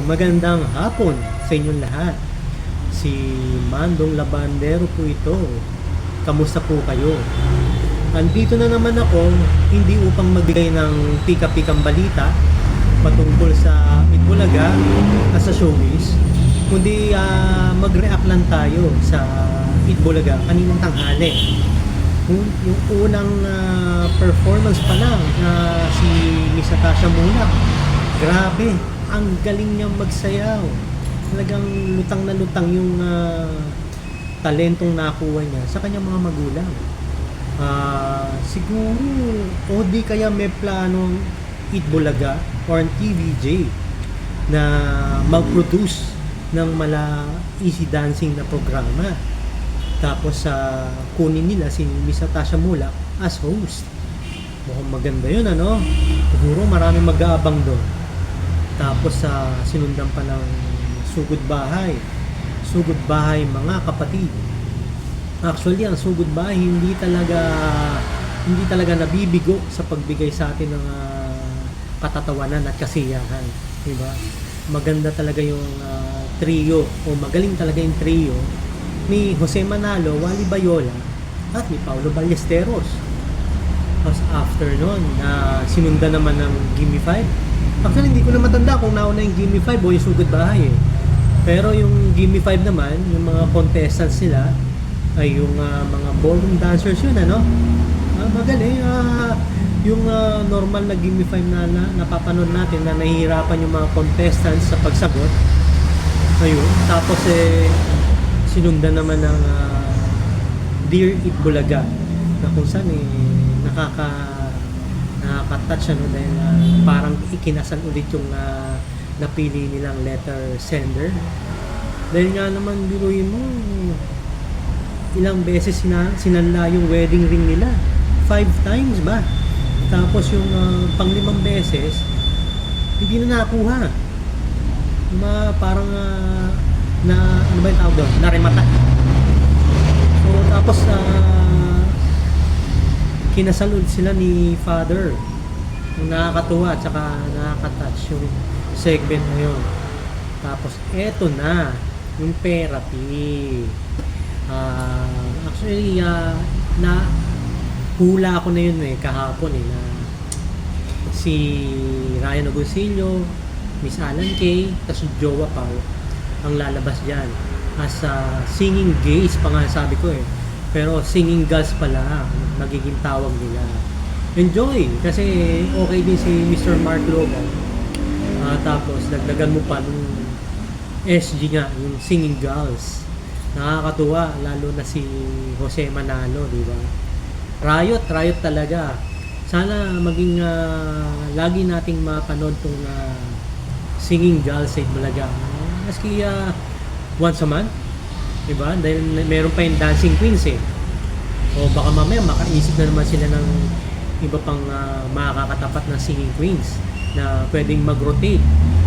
Magandang hapon sa inyong lahat. Si Mandong Labandero po ito. Kamusta po kayo? Andito na naman ako, hindi upang magbigay ng pika-pikang balita patungkol sa Itbulaga at sa showbiz, kundi mag-react lang tayo sa Itbulaga kaninang tanghali. Yung unang performance pa lang na si Miss Natasha Mulak, grabe, ang galing niyang magsayaw. Talagang lutang na lutang yung talentong nakuha niya sa kanyang mga magulang. Siguro o di kaya may planong Itbulaga or TVJ na mag-produce ng mala easy dancing na programa. Tapos kunin nila si Miss Natasha Mulak as host. Mukhang maganda yun, ano? Siguro maraming mag-aabang doon. Tapos sinundan pa ng Sugod Bahay. Sugod Bahay, mga kapatid. Actually, ang Sugod Bahay hindi talaga nabibigo sa pagbigay sa atin ng katatawanan at kasiyahan, di ba? Maganda talaga yung trio, o magaling talaga yung trio ni Jose Manalo, Wally Bayola at ni Paulo Ballesteros. Tapos after nun, sinundan naman ng Gimme 5. Actually, hindi ko na matanda kung nauna yung Gimme 5 o yung Sugod Bahay eh. Pero yung Gimme 5 naman, yung mga contestants nila ay yung mga ballroom dancers yun, ano? Magaling. Yung normal na Gimme 5 na napapanood natin na nahihirapan yung mga contestants sa pagsagot. Ayun. Tapos sinundan naman ng Dear Itbulaga na kung saan nakaka-touch ano, dahil parang ikinasal ulit yung napili nilang letter sender. Dahil nga naman, biruin mo, ilang beses sinanla yung wedding ring nila, 5 times ba? Tapos yung pang-5 beses hindi na nakuha. Parang ano ba yung tawag doon? Narimata. So tapos kinasal ulit sila ni Father. Yung nakakatuwa at saka nakaka-touch yung segment na yun. Tapos eto na yung therapy. Actually na hula ako na yun kahapon na si Ryan Agoncillo, Miss Alan Kay, tapos Jowa Pao ang lalabas dyan as singing gays pa nga sabi ko pero singing girls pala magiging tawag nila. Enjoy kasi okay din si Mr. Mark Logan. Tapos dagdagan mo pa nung SG nga yung singing girls, nakakatuwa lalo na si Jose Manalo, di ba? Riot talaga. Sana maging lagi nating mapanood tong singing girls sa Itbulaga. Maski once a month, diba? Dahil meron pa yung dancing queens o baka mamaya makaisip na naman sila ng iba pang makakatapat na singing queens na pwedeng mag-rotate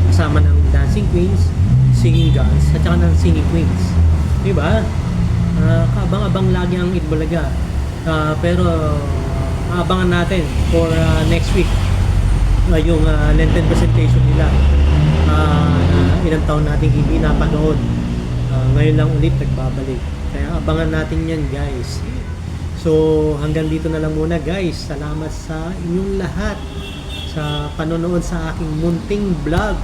kasama ng dancing queens, singing girls at saka ng singing queens, diba? Kaabang-abang lagi ang Itbulaga. Pero abangan natin for next week yung Lenten presentation nila na ilang taon natin hindi napanood. Ngayon lang ulit nagbabalik, kaya abangan natin yan, guys. So hanggang dito na lang muna, guys. Salamat sa inyong lahat sa panonood sa aking munting vlog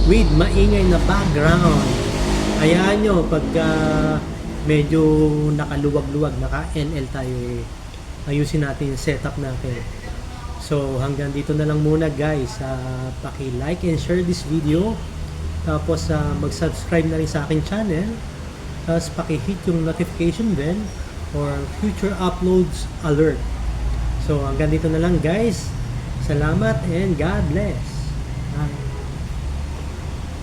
with maingay na background. Hayaan nyo pagka medyo nakaluwag-luwag, naka-NL tayo ayusin natin yung setup natin. So hanggang dito na lang muna, guys. Paki-like and share this video. Tapos mag-subscribe na rin sa aking channel. Tapos paki-hit yung notification bell for future uploads alert. So hanggang dito na lang, guys. Salamat and God bless. Bye.